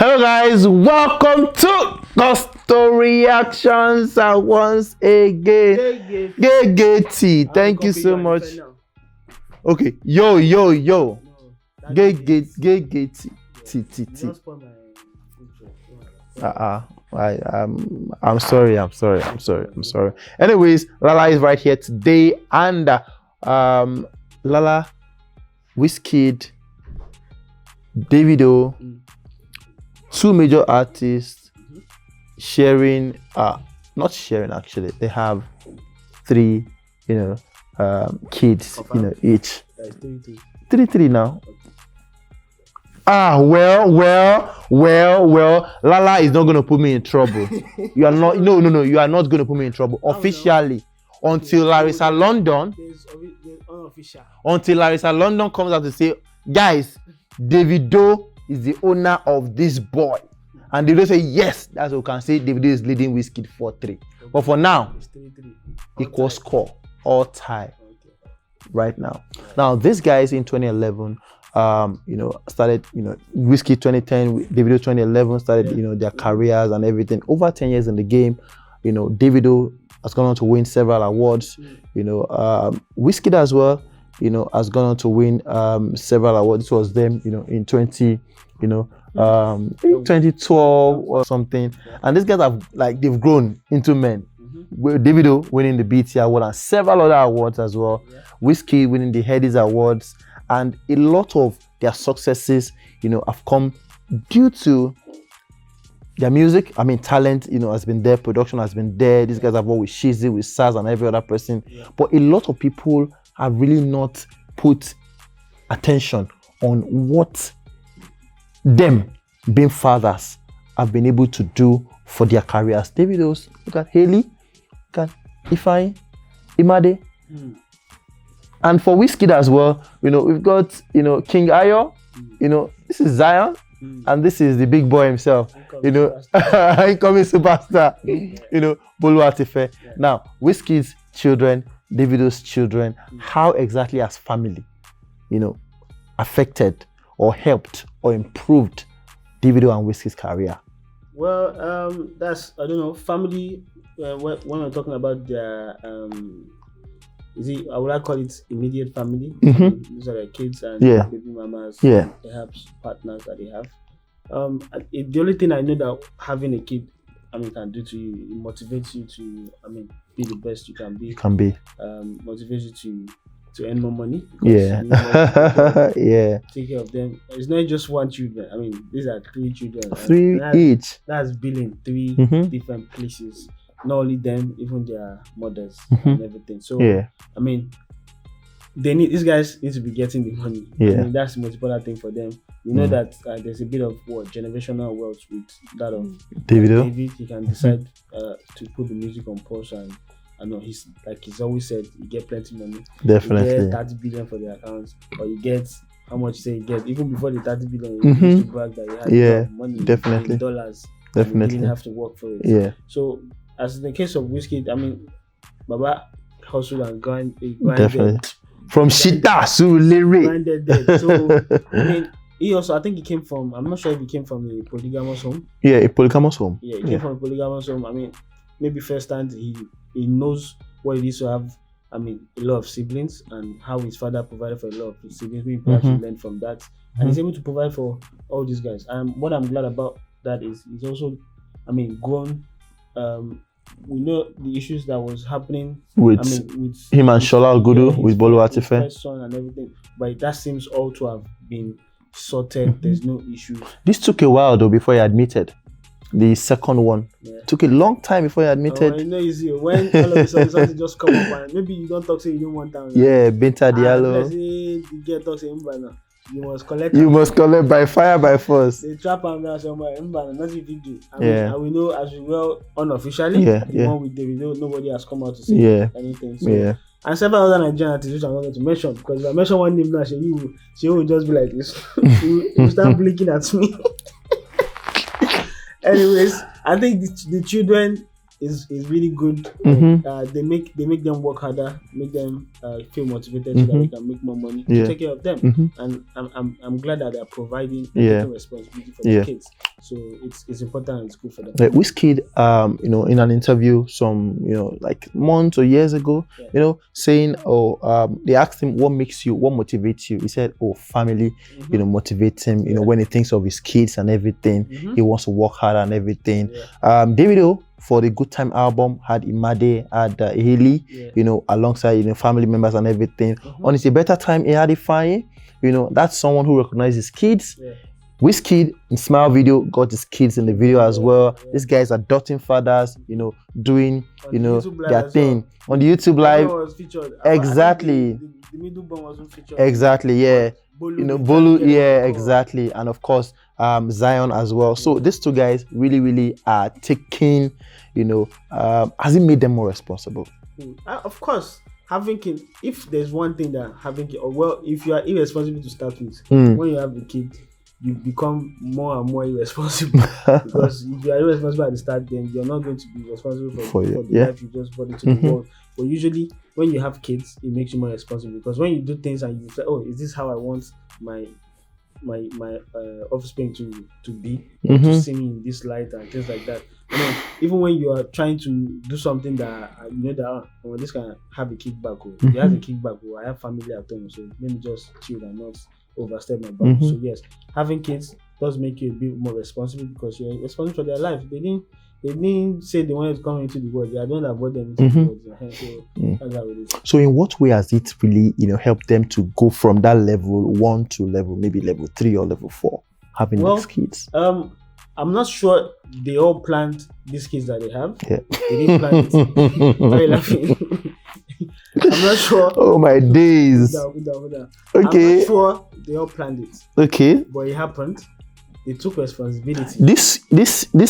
Hello guys, welcome to Gusto Reactions once again. Gay, thank you so much. Okay, yo. Gay, T. I'm sorry. Anyways, Lala is right here today, and Lala, WIZKID, DAVIDO, two major artists sharing, not sharing actually. They have three, kids, each. Three now. Well, Lala is not going to put me in trouble. You are not, no, you are not going to put me in trouble officially until Larissa London, comes out to say, guys, Davido is the owner of this boy. And they don't say, yes, that's what we can say. Davido is leading WIZKID 4-3. But for now, equal score, all tie right now. Now, these guys in 2011, started, WIZKID 2010, Davido 2011 started, their careers and everything. Over 10 years in the game, Davido has gone on to win several awards. WIZKID as well, has gone on to win several awards. This was them, in 2012 or something. And these guys have, they've grown into men. Davido winning the BT Award and several other awards as well. WIZKID winning the Headies Awards. And a lot of their successes, have come due to their music. I mean, talent, has been there. Production has been there. These guys have worked with Shizzy, with Saz, and every other person. Yeah. But a lot of people have really not put attention on what them, being fathers, have been able to do for their careers. Davido's, look at Haley, look at Ifeanyi, Imade. And for WIZKID as well, we've got, King Ayo, this is Zion, and this is the big boy himself, incoming superstar, Bolu Atife. Yeah. Now, WIZKID's children, Davido's children, how exactly has family, affected or helped or improved Davido and WIZKID's career? Well, that's, I don't know, family, when we're talking about their, I would call it immediate family. These are their kids and baby mamas, perhaps partners that they have. The only thing I know that having a kid, can do to you, it motivates you to, be the best you can be. Motivates you to earn more money. Take care of them. It's not just one children. These are three children. Three each. That's billing, three different places. Not only them, even their mothers and everything. So, these guys need to be getting the money. That's the most important thing for them. That there's a bit of generational wealth with that of Davido. David. He can decide to put the music on pause, and I know he's always said, you get plenty money. Definitely. You get 30 billion for the accounts, or you get how much you say you get. Even before the 30 billion, you used to brag that you had money, definitely, in dollars. Definitely, you didn't have to work for it. Yeah. So, as in the case of WIZKID, Baba hustled and grinded. Definitely. From Shita to Lyric. So, he also, I think he came from, I'm not sure if he came from a polygamous home. Yeah, a polygamous home. Yeah, he came from a polygamous home. Maybe firsthand, he knows what it is to have, a lot of siblings and how his father provided for a lot of his siblings. Maybe perhaps he learned from that. And he's able to provide for all these guys. And what I'm glad about that is he's also, grown. We know the issues that was happening with him and Shola Ogudu, with Bolu Atife, son and everything, but that seems all to have been sorted. There's no issues. This took a while though before he admitted. The second one took a long time before he admitted. It's not easy when all of a sudden something just come up and maybe you don't talk, say you don't want time. Yeah, Binta Diallo. You get talk, say you must collect. You must collect by fire, by force. They trap him down somewhere. Nothing you do. And we know as well unofficially. The one with Davido, nobody has come out to say anything. So, and several other Nigerian artists which I'm not going to mention, because if I mention one name now, she will just be like this. You start blinking at me. Anyways, I think the children is really good. They make them work harder, make them feel motivated so that they can make more money to take care of them. And I'm glad that they're providing responsibility for the kids. So it's important and it's good for them. WIZKID, in an interview some, like months or years ago, saying, they asked him what motivates you. He said, family, motivates him. When he thinks of his kids and everything, he wants to work hard and everything. Davido, for the Good Time album, had Imade, had Haley, alongside family members and everything. On his A Better Time, he had Ifeanyi. That's someone who recognizes his kids. WIZKID in Smile video got his kids in the video as well. These guys are adopting fathers, doing their thing on the YouTube live. Was featured. Exactly. The middle born wasn't featured. Exactly, yeah. Bolu, exactly, and of course Zion as well. So these two guys really are taking, has it made them more responsible? Of course. Having kids, if there's one thing that having kids, if you are irresponsible to start with, when you have a kid, you become more and more irresponsible. Because if you are irresponsible at the start, then you're not going to be responsible for the life you just brought into the world. But usually, when you have kids, it makes you more responsible. Because when you do things and you say, "Oh, is this how I want my offspring to be, to see me in this light," and things like that. Even when you are trying to do something that this can have a kickback, or it has a kickback, or I have family at home, so let me just chill and not overstep my boundaries. So yes, having kids does make you a bit more responsible because you're responsible for their life. They didn't say they wanted to come into the world. They are the one that brought them into the world. So that's how it is. So in what way has it really, helped them to go from that level 1 to maybe level 3 or level 4, having these kids? I'm not sure they all planned these kids that they have. Yeah. They didn't plan it. Why are you laughing? I'm not sure. Oh my days. Hold on. Okay. I'm not sure they all planned it. Okay. But it happened. They took responsibility. This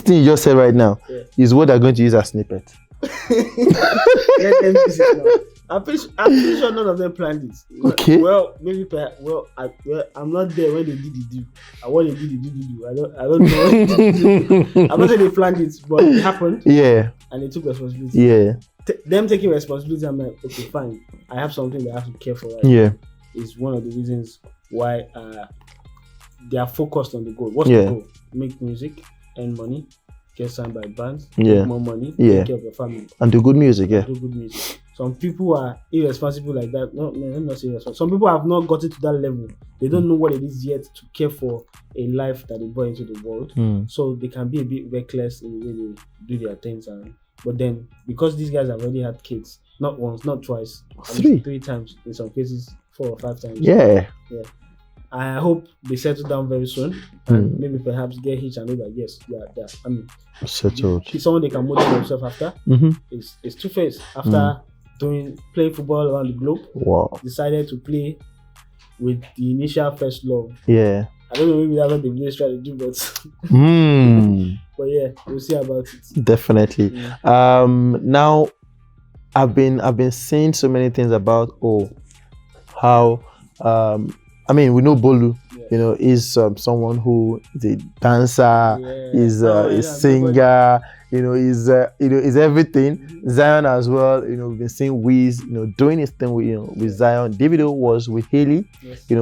thing you just said right now is what they're going to use as snippet. Let them use it now. I'm pretty sure none of them planned it. Okay. Well, maybe. I'm not there when they did the deal. And what they did the deal. I don't know. I'm not saying they planned it, but it happened. Yeah. And they took responsibility. Yeah. Them taking responsibility, I'm like, okay, fine. I have something that I have to care for. Right? Yeah. Is one of the reasons why they are focused on the goal. What's the goal? Make music, earn money, get signed by bands, make more money, take care of your family, and do good music. Do good music. Some people are irresponsible like that. No, I'm not saying irresponsible. Some people have not gotten to that level. They don't know what it is yet to care for a life that they brought into the world. So they can be a bit reckless in the way they do their things. But then, because these guys have already had kids, not once, not twice, 3 times, in some cases 4 or 5 times. Yeah. I hope they settle down very soon and maybe perhaps get hitched and know that yes, they're settled. Someone they can model themselves after. It's Two-Face after playing football around the globe. Wow. Decided to play with the initial first love. Yeah. I don't know, maybe that's what the village try to do, but but yeah, we'll see about it. Definitely. Now I've been saying so many things about how we know Bolu, is someone who is a dancer, is a singer, is everything. Zion as well, we've been seeing Wiz, doing his thing with Zion. Davido was with Haley,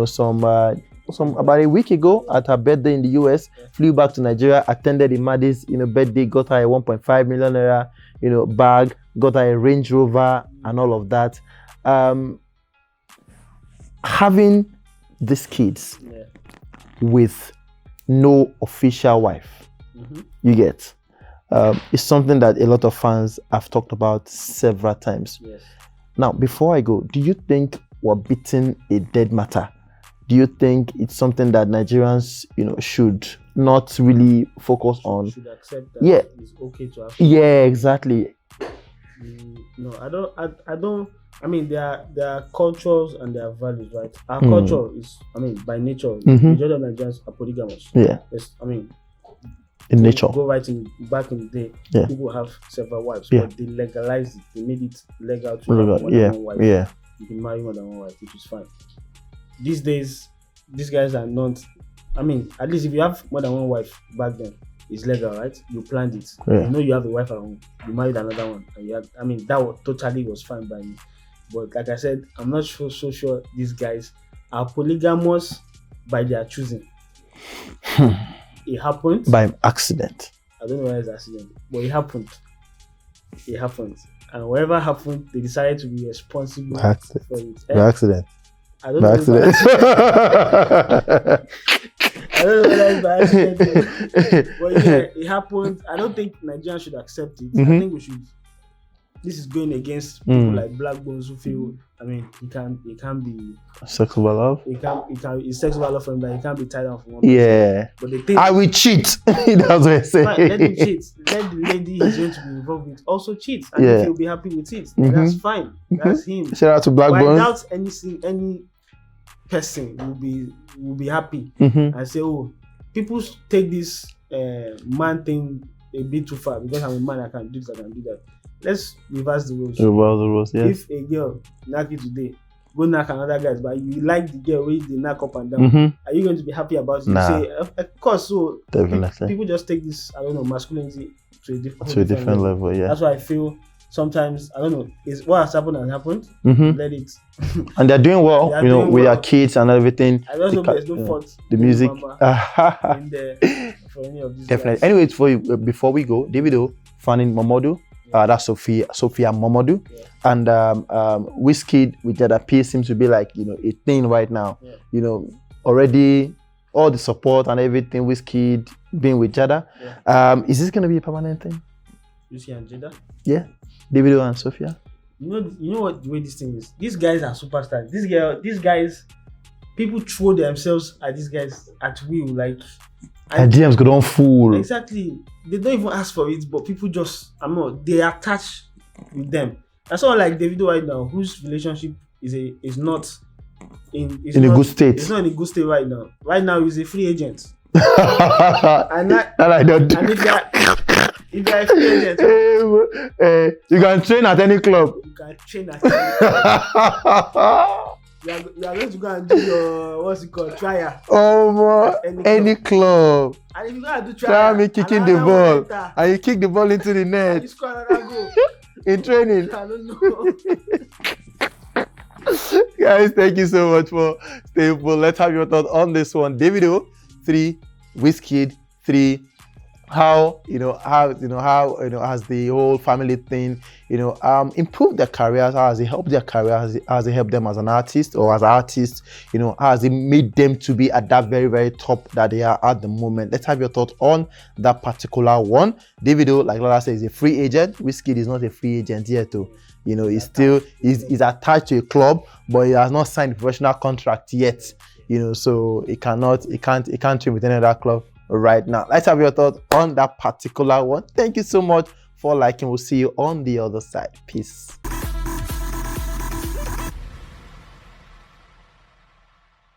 some about a week ago at her birthday in the US, flew back to Nigeria, attended Imade's birthday, got her a 1.5 million naira bag, got her a Range Rover and all of that. Having these kids with no official wife, you get, is something that a lot of fans have talked about several times. Now, before I go, do you think we're beating a dead matter? Do you think it's something that Nigerians, should not really focus on? Should accept that it's okay to have. Yeah, exactly. No, I don't. There are cultures and there are values, right? Our culture is, by nature, the majority of Nigerians are polygamous. Yeah. In nature. Go back in the day, people have several wives, but they legalized it. They made it legal to have more than one wife. Yeah. You can marry more than one wife, which is fine. These days, these guys are not. At least if you have more than one wife back then, it's legal, right? You planned it. You have a wife at home. You married another one, and you had. That totally was fine by me. But like I said, I'm not so sure these guys are polygamous by their choosing. it happened by accident. I don't know why it's accident, but it happened. It happened, and whatever happened, they decided to be responsible for it. By accident. I don't know. Accident. I don't know whether it's by accident, but yeah, it happened. I don't think Nigerians should accept it. I think we should. This is going against people like black bones who feel. I mean, it can't be sexual love. It's sexual love from that. It can't be tied down for one. Yeah. But they think I will cheat. That's what I say. Fine, let him cheat. Let the lady he's going to be involved with also cheat, and if he'll be happy with it, then that's fine. That's him. Shout out to black bones. Without any person will be happy and say, oh, people take this man thing a bit too far because I'm a man. I can do this. I can do that. Let's reverse the rules. Yeah. If a girl knock you today, go knock another guy, but you like the girl where they knock up and down, are you going to be happy about it? Nah. You say, of course. So definitely. People just take this, I don't know, masculinity to a different level. Yeah. That's why I feel sometimes, I don't know, is what has happened. Let it. And they're doing well, with their kids and everything. I don't know there's no fault. The music. In there for any of these definitely. guys. Anyways, before we go, Davido fanning Momodu. That's Sophia Momodu, and WIZKID with Jada P seems to be like a thing right now. Already all the support and everything. WIZKID being with Jada. Is this gonna be a permanent thing? WIZKID and Jada. Yeah, Davido and Sophia. You know what the way this thing is. These guys are superstars. These guys, people throw themselves at these guys at will. Like and DMs go on full. Exactly. They don't even ask for it, but people just, they attach with them. And someone like Davido right now, whose relationship is not in a good state. It's not in a good state right now. Right now, he's a free agent. And if you're a free agent, you can train at any club. You are going to go and do your trial. Any club. And if you gotta do trial, try me kicking the ball, and you kick the ball into the net. You score another goal. In training. I don't know. Guys, thank you so much for staying full. Let's have your thoughts on this one. Davido 3, WIZKID 3. How has the whole family thing improved their careers? How has it helped their careers? How has it helped them as an artist or as artists? How has it made them to be at that very, very top that they are at the moment? Let's have your thoughts on that particular one. Davido, like Lola said, is a free agent. WIZKID is not a free agent yet too. He's still he's attached to a club, but he has not signed a professional contract yet. So he can't train with any other club right now. Let's have your thoughts on that particular one. Thank you so much for liking. We'll see you on the other side. Peace.